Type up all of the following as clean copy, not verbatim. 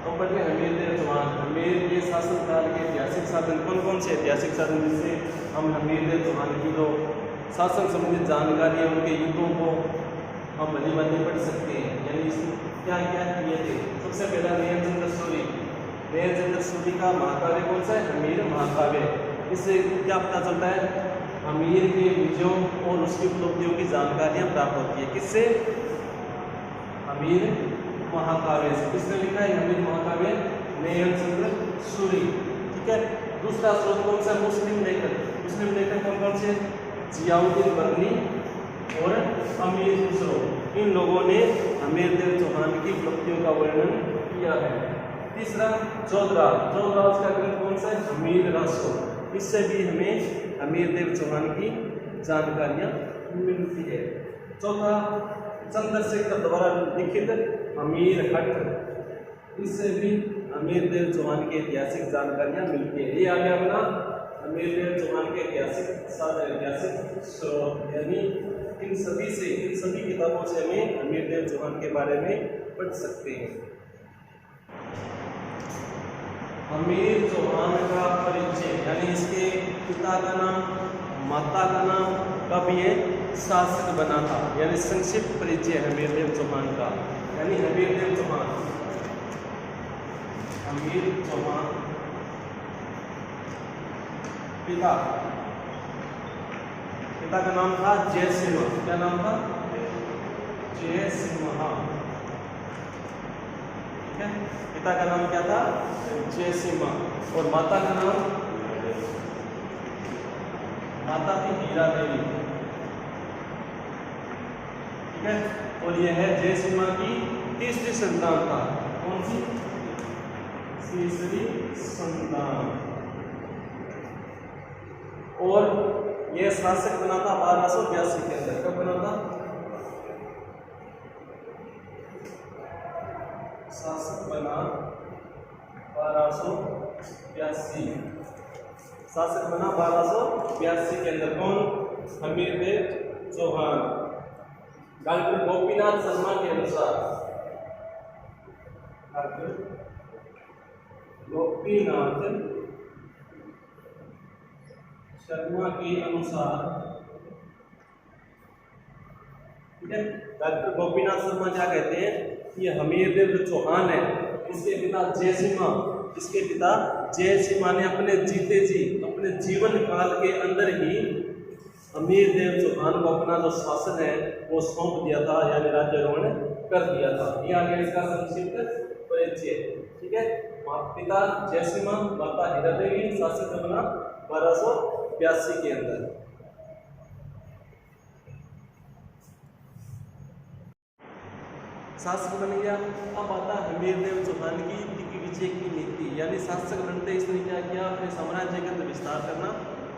तो पहले हमीरदेव चौहान, हमीर के शासनकाल के ऐतिहासिक साधन कौन कौन से ऐतिहासिक साधन जिससे हम हमीरदेव चौहान की जो शासन संबंधित जानकारी है उनके युद्धों को हम भली भांति पढ़ सकते हैं। यानी क्या क्या किए थे। सबसे पहला नयनचंद्र सूरी, नयनचंद्र सूरी का महाकाव्य कौन सा है? हमीर महाकाव्य। इससे क्या पता चलता है? हमीर के विजयों और उसकी उपलब्धियों की जानकारियाँ प्राप्त होती है। किससे? हमीर महाकाव्य से। किसने लिखा है हमीर महाकाव्य? नयनचंद्र सूरी। ठीक है। दूसरा स्रोत कौन सा? मुस्लिम लेखक। मुस्लिम लेखक कौन कौन से? जियाउद्दीन बर्नी और अमीर खुसरो। इन लोगों ने हमीरदेव चौहान की उपलब्धियों का वर्णन किया है। तीसरा जोधराज, जोधराज का ग्रंथ कौन सा है? हमीर रासो। इससे भी हमें हमीरदेव चौहान की जानकारियाँ मिलती है। चौथा चंद्रशेखर द्वारा लिखित हमीर हट। इससे भी हमीरदेव चौहान की ऐतिहासिक जानकारियाँ मिलती है। ये आ गया अपना हमीरदेव चौहान के ऐतिहासिक स्रोत। यानी इन सभी किताबों से हमें हमीरदेव चौहान के बारे में पढ़ सकते हैं। हमीर चौहान का परिचय, यानी इसके पिता का नाम, माता का नाम, कब ये शासक बना था, यानी संक्षिप्त परिचय हमीरदेव चौहान का। यानी हमीरदेव चौहान, हमीर चौहान पिता का नाम था जयसिम्हा। क्या नाम था? जयसिम्हा। ठीक है। पिता का नाम क्या था? जयसिम्हा। और माता का नाम? माता थी हीरा देवी। ठीक है। और यह है जयसिम्हा की तीसरी संतान था। कौन सी? तीसरी संतान। और यह शासक बना था 1282 के अंदर। कब बना था? शासक बना 1282। शासक बना 1282 के अंदर। कौन? हमीरदेव चौहान। डॉक्टर गोपीनाथ शर्मा के अनुसार, डॉक्टर गोपीनाथ शर्मा के अनुसार, ठीक है, डॉक्टर गोपीनाथ शर्मा क्या कहते हैं कि हमीरदेव जो चौहान है इसके पिता जयसिम्हा, इसके पिता जयसिम्हा ने अपने जीते जी अपने जीवन काल के अंदर ही हमीरदेव चौहान को अपना जो शासन है वो सौंप दिया था, यानी राज्यारोहण कर दिया था। ये आ गया इसका संक्षिप्त परिचय। ठीक है। पिता जयसिम्हा, माता हीरा देवी, शासक बना 1282 के अंदर। शासक बन गया। अब आता हमीरदेव चौहान की दिग्विजय की नीति, यानी शासक बनते इसने क्या किया? अपने साम्राज्य का विस्तार करना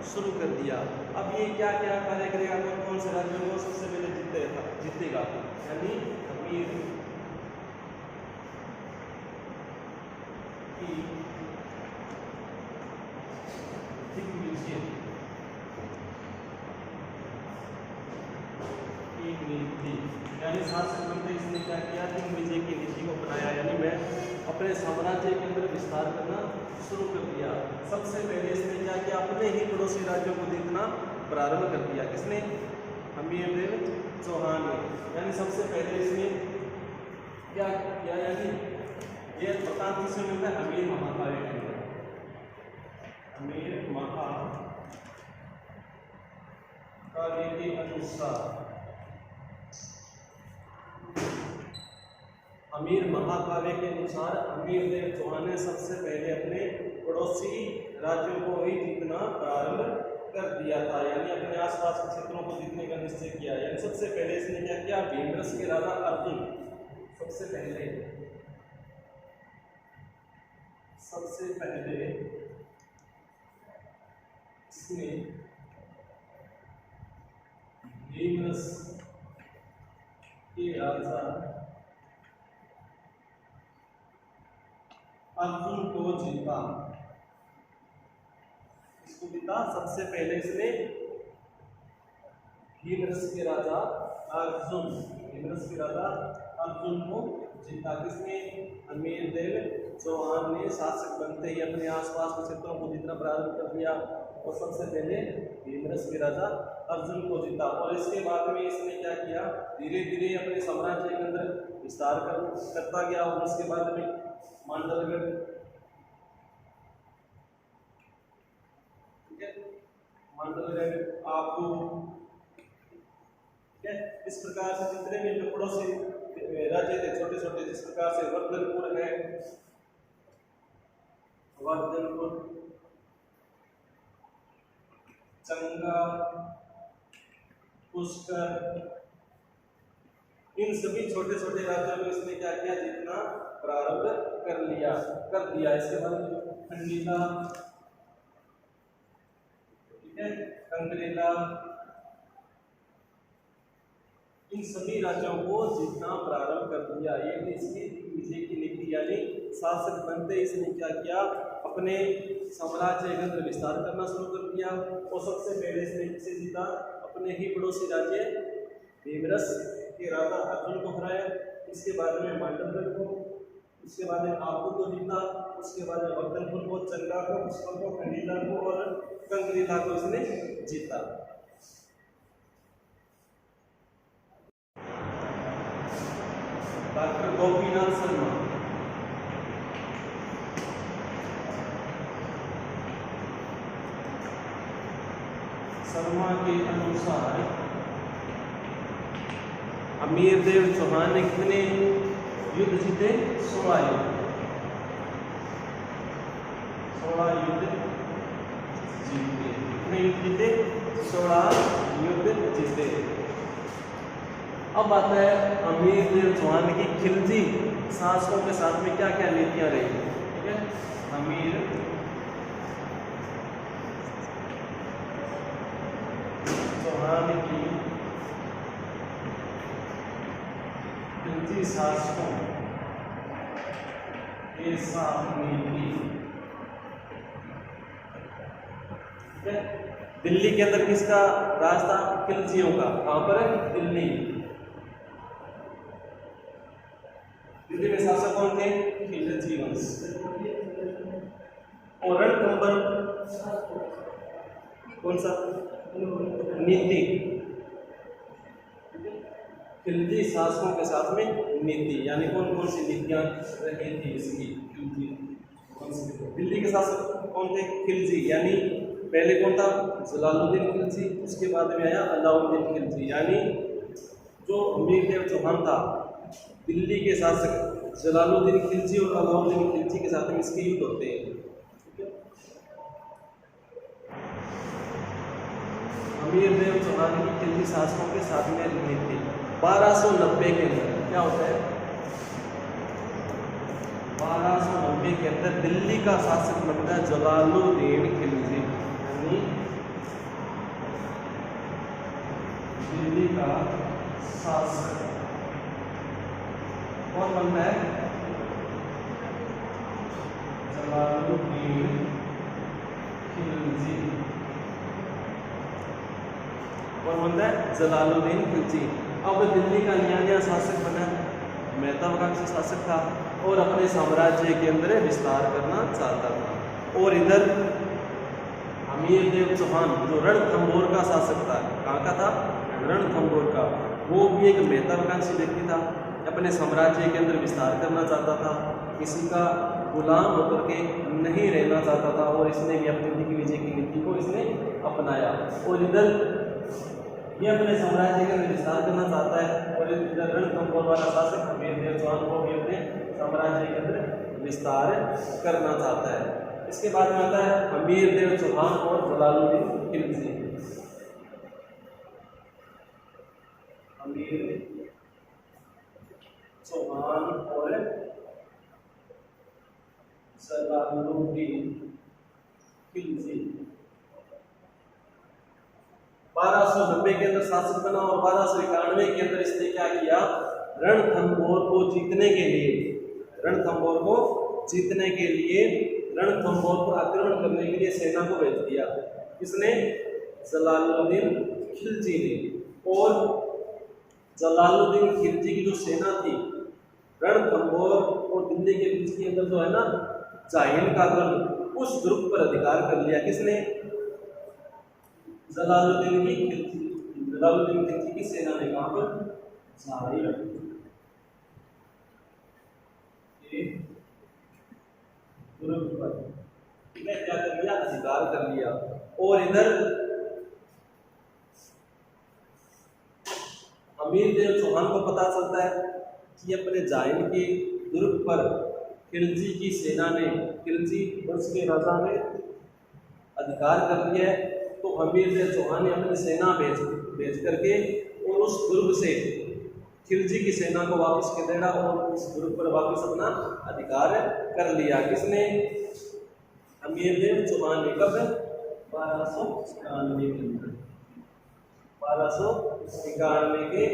शुरू कर दिया। अब ये क्या क्या कार्य करेगा? कौन से राज्यों को सबसे पहले जीतेगा? यानी हमीर की दिग्विजय की नीति, यानी शासक बनते इसने क्या किया? दिग्विजय की नीति को अपनाया। यानी मैं अपने साम्राज्य के अंदर विस्तार करना शुरू कर दिया। सबसे पहले इसने क्या किया? अपने ही पड़ोसी राज्यों को जीतना प्रारंभ कर दिया। किसने? हमीरदेव चौहान ने। यानी सबसे पहले इसने क्या किया? यानी ये पता किससे मिलता है? हमीर महाकाव्य के अंदर। हमीर महाकाव्य के अनुसार, हमीर महाकाव्य के अनुसार हमीरदेव चौहान ने सबसे पहले अपने पड़ोसी राज्यों को ही जीतना प्रारंभ कर दिया था, यानी अपने आसपास के क्षेत्रों को जीतने का निश्चय किया। यानी सबसे पहले इसने क्या किया? भीमरस के राजा अर्जुन, सबसे पहले इसने भीमरस के राजा अर्जुन को जीता। इसको जीता सबसे पहले इसने भीमरस के राजा अर्जुन को जीता। किसने? अमीर देव चौहान ने शासक बनते ही अपने आसपास के क्षेत्रों को जीतना प्रारंभ कर दिया और सबसे पहले भीमरस के राजा अर्जुन को जीता। और इसके बाद में इसने क्या किया? धीरे धीरे अपने साम्राज्य के अंदर विस्तार करता गया। और उसके बाद में मांडलगढ़, ठीक है, मांडलगढ़, आपको, ठीक है, इस प्रकार से जितने भी जो पड़ोसी राज्य थे छोटे छोटे, जिस प्रकार से वर्धनपुर है, वर्धनपुर, चंगा, पुष्कर, इन सभी छोटे छोटे राज्यों में इसने क्या किया? जीतना प्रारंभ कर दिया। इसके बाद खंडीला, ठीक है, कंकरेला, इन सभी राज्यों को जीतना प्रारंभ कर दिया। ये थी इसकी विजय की नीति, यानी शासक बनते इसने क्या किया? अपने साम्राज्य के अंदर विस्तार करना शुरू कर दिया। और सबसे पहले इसने किसे जीता? अपने ही पड़ोसी राज्य भीमरस के राजा अर्जुन को हराया। इसके बाद में मांडलगढ़ को, उसके बाद में आपको को जीता, उसके बाद में वर्धनपुर को, चंगा को, पुष्कर को, खंडीला को और कंकरीला को इसने जीता। डॉक्टर गोपीनाथ शर्मा, शर्मा के अनुसार अमीर देव चौहान ने कितने युद्ध जीते? 16 युद्ध, 16 युद्ध जीते। कितने युद्ध जीते? 16 युद्ध जीते। अब आता है अमीर देव चौहान की खिलजी शासकों के साथ में क्या क्या नीतियां रही, ठीक है। अमीर चौहान की खिलजी शासकों के साथ नीति, ठीक है। दिल्ली के अंदर किसका राज था? खिलजियों का। कहां पर है? दिल्ली। दिल्ली में शासक कौन थे? खिलजी वंश। और रणथंभौर कौन सा? नीति। खिलजी शासकों के साथ में नीति, यानी कौन कौन सी नीतियां रही थी इसकी? दिल्ली के शासक कौन थे? खिलजी। यानी पहले कौन था? जलालुद्दीन खिलजी। उसके बाद में आया अलाउद्दीन खिलजी। यानी जो अमीर देव चौहान था, दिल्ली के शासक जलालुद्दीन खिलजी और अलाउद्दीन खिलजी के साथ में इसके युद्ध होते हैं। अमीर देव चौहान की खिलजी शासकों के साथ में नीति 1290 के अंदर क्या होता है? 1290 के अंदर दिल्ली का शासक बनता है जलालुद्दीन खिलजी, यानी दिल्ली का शासक कौन बनता है? जलालुद्दीन खिलजी। कौन बनता है? जलालुद्दीन खिलजी। अब दिल्ली का नया शासक बना, महत्वाकांक्षी शासक था और अपने साम्राज्य के अंदर विस्तार करना चाहता था। और इधर अमीर देव चौहान जो रणथंभौर का शासक था, कहाँ का था? रणथंभौर का। वो भी एक महत्वाकांक्षी व्यक्ति था, अपने साम्राज्य के अंदर विस्तार करना चाहता था, किसी का गुलाम होकर के नहीं रहना चाहता था। और इसने भी अपनी दिग्विजय की नीति को इसने अपनाया। और इधर ये अपने साम्राज्य के अंदर विस्तार करना चाहता है और इधर रणथंभौर वाला शासक अमीर देव चौहान को भी अपने साम्राज्य के अंदर विस्तार करना चाहता है। इसके बाद में आता है अमीर देव चौहान और जलालुद्दीन खिलजी। अमीर चौहान और जलालुद्दीन खिलजी 1290 के अंदर शासक बना और 1291 के अंदर इसने क्या किया? रणथंभौर को जीतने के लिए रणथंभौर पर आक्रमण करने के लिए सेना को भेज दिया। किसने? जलालुद्दीन खिलजी ने। और जलालुद्दीन खिलजी की जो सेना थी रणथंभौर और दिल्ली के बीच के अंदर जो है ना जाहिल का दल, उस दुर्ग पर अधिकार कर लिया। किसने? जलालुद्दीन की खिलजी, जलालुद्दीन खिलजी की सेना ने। कहां पर? जाहिल के दुर्ग पर क्या कर लिया? अधिकार कर लिया। और इधर अमीर देव चौहान को पता चलता है कि अपने जाहिल के दुर्ग पर खिलजी की सेना ने, खिलजी वंश के राजा ने अधिकार कर लिया है। तो अमीर देव चौहान ने अपनी सेना भेज करके और उस दुर्ग से खिलजी की सेना को वापस खदेड़ा और उस दुर्ग पर वापस अपना अधिकार कर लिया। किसने? अमीर देव चौहान ने। कब? 1291 के अंदर, 1291 के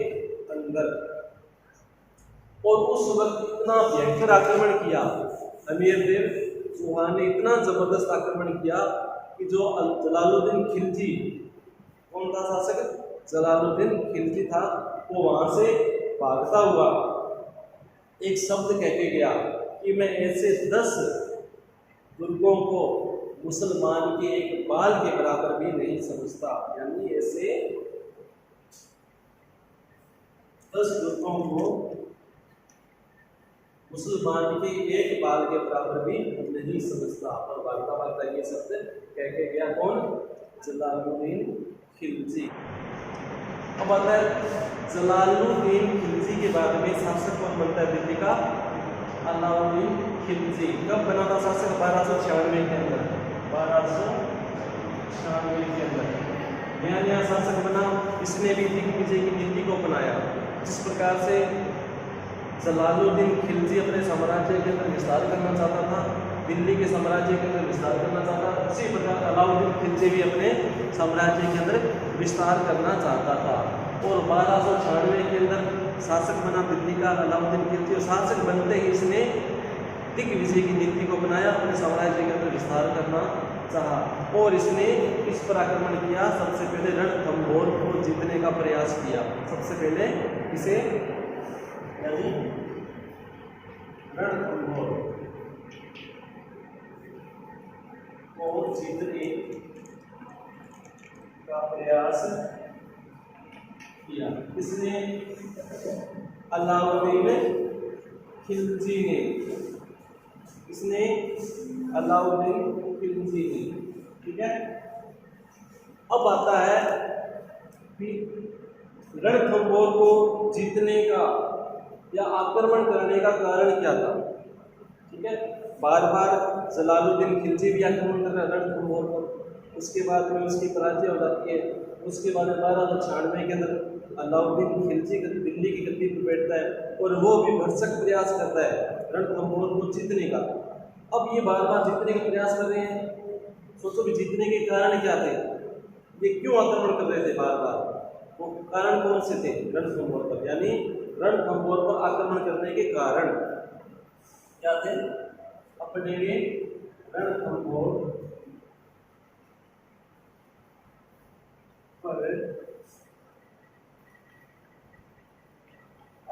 अंदर। और उस वक्त इतना भयंकर आक्रमण किया अमीर देव चौहान ने, इतना जबरदस्त आक्रमण किया कि जो जलालुद्दीन खिलजी, कौन था शासक? जलालुद्दीन खिलजी था, वो वहां से भागता हुआ एक शब्द कह के गया कि मैं ऐसे 10 दुर्गों को मुसलमान के एक बाल के बराबर भी नहीं समझता। यानी ऐसे 10 दुर्गों को मुसलमान के एक बाल के बराबर भी नहीं समझता। और भागता भागता ये शब्द कह के गया। कौन? जलालुद्दीन खिलजी। अब आता है जलालुद्दीन खिलजी के बाद में शासक कौन बनता है दिल्ली का? अलाउद्दीन खिलजी। कब बना था शासक? 1296 के अंदर, 1296 के अंदर नया नया शासक बना। इसने भी दिग्विजय की नीति को अपनाया। जिस प्रकार से जलालुद्दीन खिलजी अपने साम्राज्य के अंदर विस्तार करना चाहता था, दिल्ली के साम्राज्य के अंदर विस्तार करना चाहता था, उसी प्रकार अलाउद्दीन खिलजी भी अपने साम्राज्य के अंदर विस्तार करना चाहता था। और 1296 के अंदर शासक बना दिल्ली का अलाउद्दीन खिलजी। और शासक बनते ही इसने दिग्विजय की नीति को बनाया, अपने साम्राज्य के अंदर विस्तार करना चाहा। और इसने इस पर आक्रमण किया। सबसे पहले रणथंभौर को जीतने का प्रयास किया। सबसे पहले इसे यानी रणथंभौर को जीतने का प्रयास किया। इसने अलाउद्दीन खिलजी ने, इसने अलाउद्दीन खिलजी ने। ठीक है। अब आता है कि रणथंभौर को जीतने का या आक्रमण करने का कारण क्या था। ठीक है। बार बार जलालुद्दीन खिलजी भी आक्रमण कर रहा है रणथंभौर पर, उसके बाद में उसकी पराजय हो जाती है। उसके बाद 1296 के अंदर अलाउद्दीन खिलजी दिल्ली की गद्दी पर बैठता है और वो भी भरसक प्रयास करता है रणथंभौर को जीतने का। अब ये बार बार जीतने का प्रयास कर रहे हैं। सोचो भी जीतने के कारण क्या थे, ये क्यों आक्रमण कर रहे थे बार बार, वो कारण कौन से थे रणथंभौर पर। यानी रणथंभौर पर आक्रमण करने के कारण क्या थे? अपने रणथंभौर पर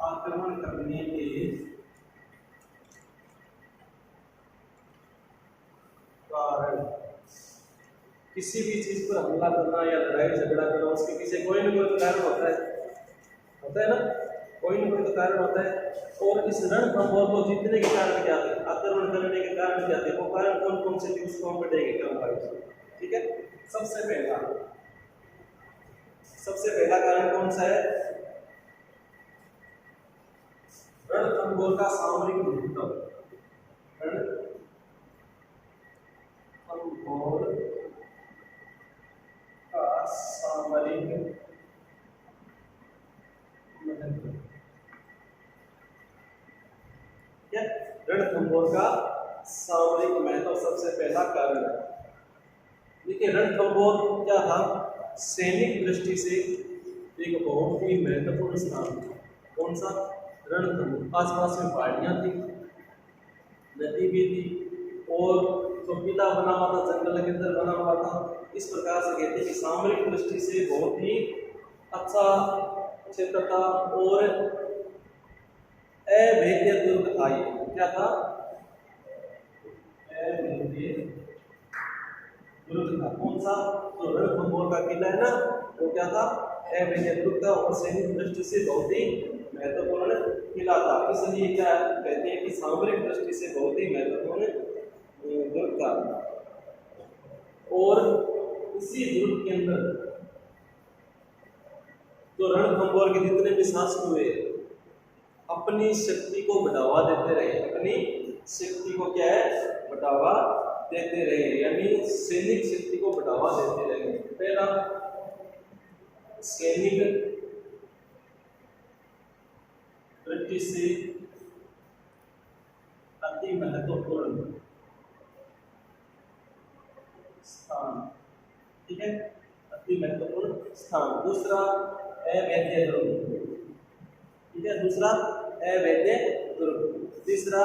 आक्रमण करने के कारण, किसी भी चीज पर हमला करना या लड़ाई झगड़ा करना, उसके पीछे कोई ना कोई कारण होता है ना, कोई ना कोई तो कारण होता है। और इस रणथंभौर को जीतने के कारण क्या थे, आक्रमण करने के कारण क्या थे, वो कारण कौन कौन से थे, उसको हम पढ़ेंगे क्रम वाइज। ठीक है। सबसे पहला कारण कौन सा है? रणथंभौर का सामरिक महत्व। रणथंभौर का सामरिक महत्व। रणथंभौर का सामरिक महत्व सबसे पहला कारण है। देखिए रणथंभौर क्या था, सैनिक दृष्टि से एक बहुत ही महत्वपूर्ण स्थान था। कौन सा? रणथंभौर। आसपास में पहाड़ियाँ थी, नदी भी थी और जो किला बना हुआ था जंगल के अंदर बना हुआ था। इस प्रकार से कहते हैं कि सामरिक दृष्टि से बहुत ही अच्छा क्षेत्र था। और अभेद्य दुर्ग था ये। क्या था? अभेद्य दुर्ग था। कौन सा? तो रणथंभौर का किला है ना, वो क्या था? अभेद्य दुर्ग था और सैनिक दृष्टि से बहुत ही महत्वपूर्ण किला था। इसलिए क्या कहते हैं कि सामरिक दृष्टि से बहुत ही महत्वपूर्ण दुर्ग था। और इसी दुर्ग के अंदर जो रणथंभौर के जितने भी शासक हुए अपनी शक्ति को बढ़ावा देते रहे। अपनी शक्ति को क्या है? बढ़ावा देते रहे, यानी सैनिक शक्ति को बढ़ावा देते रहे। पहला, सैनिक दृष्टि से अति महत्वपूर्ण स्थान। ठीक है, अति महत्वपूर्ण स्थान। दूसरा, अवैध दुर्ग। ठीक है, दूसरा अवैध दुर्ग। तीसरा,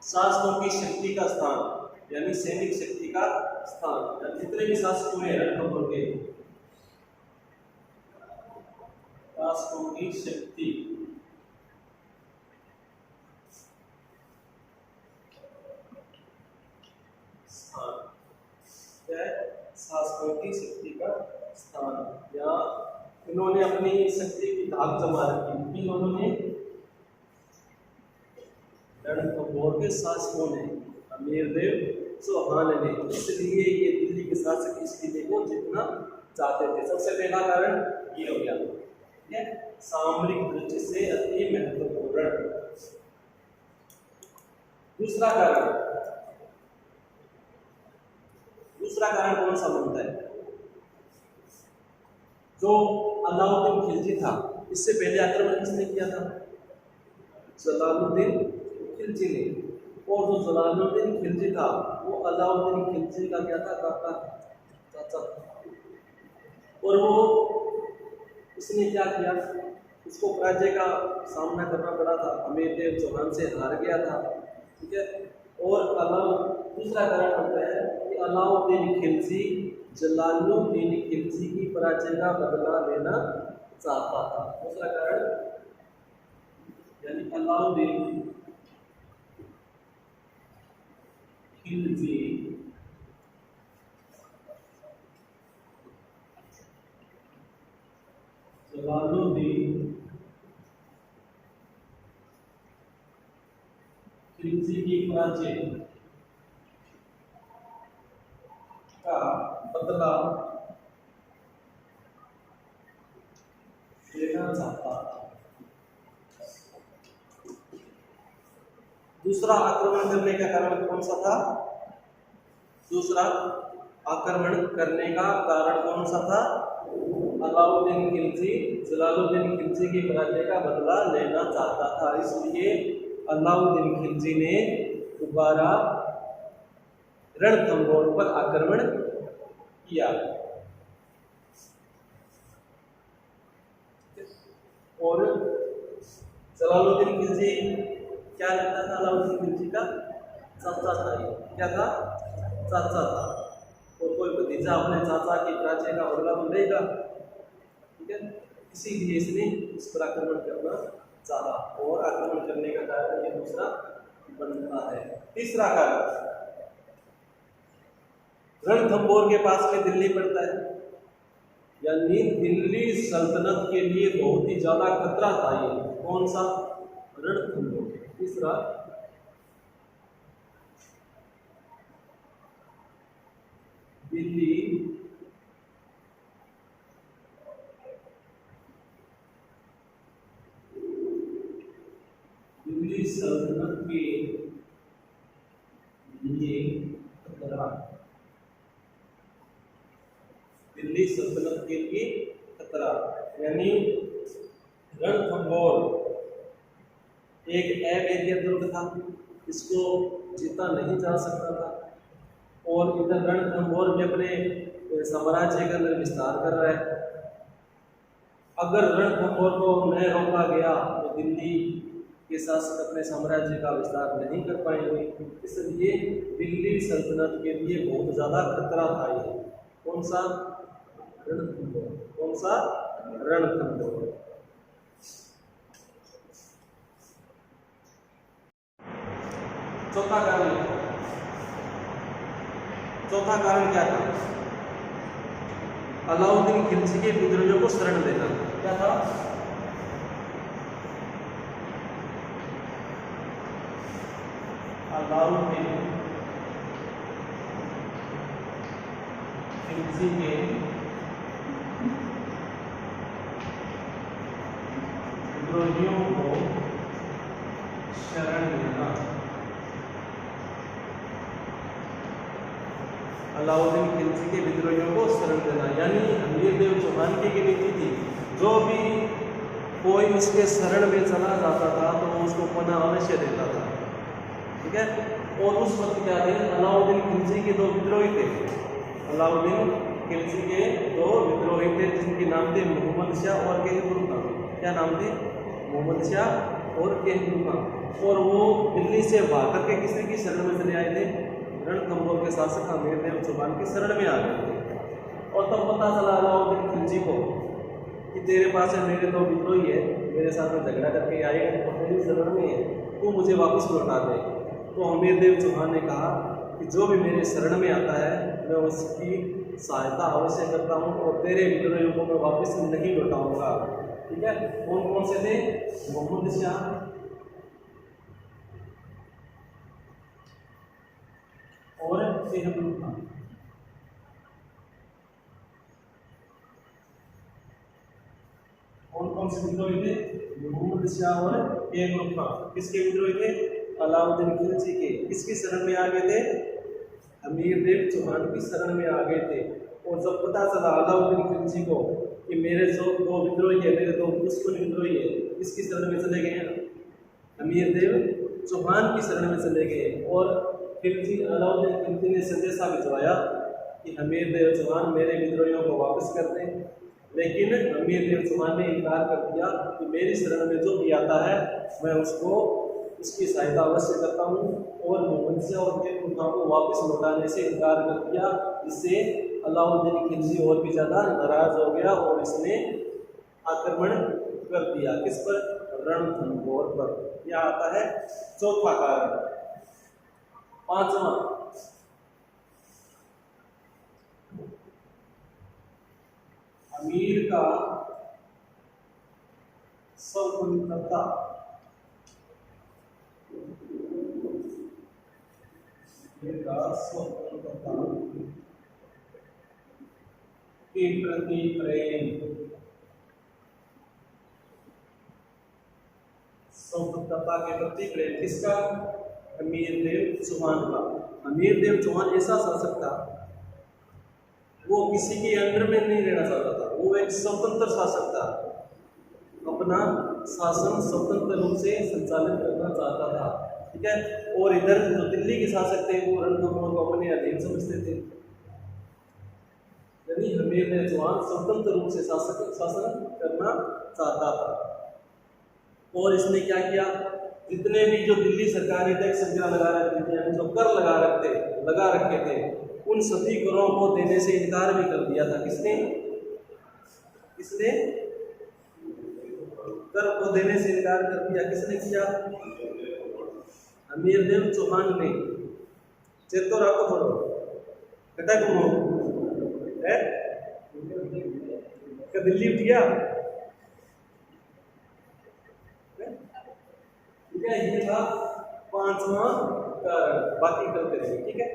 शासकों की शक्ति का स्थान, यानी सैनिक शक्ति का स्थान। जितने भी शासक हुए रणथंभौर के, शासकों की शक्ति स्थान, क्या है? शासकों की शक्ति का स्थान। या इन्होंने अपनी शक्ति की धाक जमा रखी। इन्होंने रणथंभौर के शासकों ने, अमीरदेव चौहान ने, इसलिए ये दिल्ली के शासक इस किले को जीतना चाहते थे। सबसे पहला कारण ये हो गया, ठीक है, सामरिक दृष्टि से अति महत्वपूर्ण। दूसरा कारण कौन सा बनता है? जो अलाउद्दीन खिलजी था, इससे पहले आक्रमण किसने किया था? जलालुद्दीन खिलजी ने। और जो जलालुद्दीन खिलजी था वो अलाउद्दीन खिलजी का क्या था? चाचा। और वो उसने क्या किया? उसको पराजय का सामना करना पड़ा था, अमीरदेव चौहान से हार गया था। ठीक है, और दूसरा कारण होता है कि अलाउद्दीन खिलजी जलालुद्दीन खिलजी की पराजय का बदला लेना चाहता था। दूसरा कारण, यानी अलाउद्दीन खिलजी जलालुद्दीन खिलजी की पराजय का बदला लेना चाहता था। दूसरा आक्रमण करने का कारण कौन सा था? दूसरा आक्रमण करने का कारण कौन सा था? अलाउद्दीन खिलजी जलालुद्दीन खिलजी की पराजय का बदला लेना चाहता था। इसलिए अलाउद्दीन खिलजी ने दोबारा रणथंभौर पर आक्रमण किया। और जलालुद्दीन खिलजी क्या लगता था? अलाउद्दीन खिलजी का चाचा था। क्या था? चाचा था। और कोई भतीजा अपने चाचा की पराजय का बदला तो लेगा, ठीक है, इसीलिए इसने इस पर आक्रमण करना चाहा। और आक्रमण करने का कारण ये दूसरा बनता है। तीसरा कारण, रणथंभौर के पास में दिल्ली पड़ता है, यानी दिल्ली सल्तनत के लिए बहुत ही ज्यादा खतरा था ये। कौन सा? रणथंभौर। तीसरा, दिल्ली सल्तनत के लिए खतरा। दिल्ली सल्तनत के लिए खतरा, यानी रणथंभौर एक अवैध दुर्ग था, इसको जीता नहीं जा सकता था। और इधर रणथंभौर में अपने साम्राज्य का अंदर विस्तार कर रहा है। अगर रणथंभौर को न रोका गया तो दिल्ली के शासक अपने साम्राज्य का विस्तार नहीं कर पाएंगे। इसलिए दिल्ली सल्तनत के लिए बहुत ज़्यादा खतरा था ये। कौन सा? रणथंभौर। कौन सा? रणथंभौर। चौथा कारण लिखो। चौथा कारण क्या था? अलाउद्दीन खिलजी के विद्रोहियों को शरण देना। क्या था? अलाउद्दीन खिलजी के विद्रोहियों को शरण देना। अलाउद्दीन खिलजी के विद्रोहियों को शरण देना यानी अमीर देव चौहान की नीति थी, जो भी कोई उसके शरण में चला जाता था तो वो उसको पनाह अवश्य देता था। ठीक है। और उस वक्त क्या थे? अलाउद्दीन खिलजी के 2 विद्रोही थे। अलाउद्दीन खिलजी के 2 विद्रोही थे जिनके नाम थे मोहम्मद शाह और कहबुर खां। क्या नाम थे? मोहम्मद शाह और कहबुर खां। और वो दिल्ली से भाग करके किसी की शरण में चले आए थे? रणथंभौर के शासक अमीर देव चौहान की शरण में आ गए थे। और तब पता चला अलाउद्दीन खिलजी को कि तेरे पास है मेरे 2 विद्रोही है, मेरे साथ में झगड़ा करके आए और तेरी शरण में है, तू मुझे वापस लौटा दे। तो अमीर देव चौहान ने कहा कि जो भी मेरे शरण में आता है मैं उसकी सहायता अवश्य करता हूँ और तेरे विद्रोहियों को मैं वापस नहीं लौटाऊंगा। ठीक है। कौन कौन से थे? मोहम्मद शाह और कहबुर खां। कौन कौन से विद्रोही थे? मोहम्मद शाह और कहबुर खां। किसके विद्रोही थे? अलाउद्दीन खिलजी के। किसकी शरण में आ गए थे? अमीर देव चौहान की शरण में आ गए थे। और जब पता चला अलाउद्दीन खिलजी को कि मेरे जो 2 विद्रोही है, मेरे 2 दुश्मन विद्रोही है, किसकी शरण में चले गए? अमीर देव चौहान की शरण में चले गए। और खिलजी अलाउद्दीन खिलजी ने संदेशा भिजवाया कि अमीर देव चौहान मेरे विद्रोहियों को वापस कर दें। लेकिन अमीर देव चौहान ने इनकार कर दिया कि मेरी शरण में जो भी आता है मैं उसकी सहायता अवश्य करता हूँ। और मोहम्मद शाह और कहबुर खां को वापस लौटाने से इनकार कर दिया, जिससे अलाउद्दीन खिलजी और भी ज़्यादा नाराज हो गया और इसने आक्रमण कर दिया। किस पर? रणथंभौर पर। यह आता है चौथा कारण। पांचवा, अमीर का स्वतंत्रता के प्रति प्रेम। स्वतंत्रता के प्रति प्रेम किसका? अमीर देव चौहान का। अमीर देव चौहान ऐसा शासक था, वो किसी के अंडर में नहीं रहना चाहता था, वो एक स्वतंत्र शासक था, अपना शासन स्वतंत्र रूप से संचालित करना चाहता था। ठीक है। और इधर जो दिल्ली के शासक थे वो रणथंभौर को अपने अधीन समझते थे। यानी अमीर देव चौहान स्वतंत्र रूप से शासन करना चाहता था। और इसने क्या किया? जितने भी जो दिल्ली सरकारी टैक्स लगा रखे थे, यानी जो कर लगा रखे थे, उन सभी करों को देने से इनकार भी कर दिया था। किसने कर को देने से इनकार कर दिया? किसने किया? अमीर देव चौहान ने। चेतो रखो थोड़ो कटा घूमो है दिल्ली उठ गया। ठीक है। ये था 5वां कारण। बाकी कल करेंगे। ठीक है।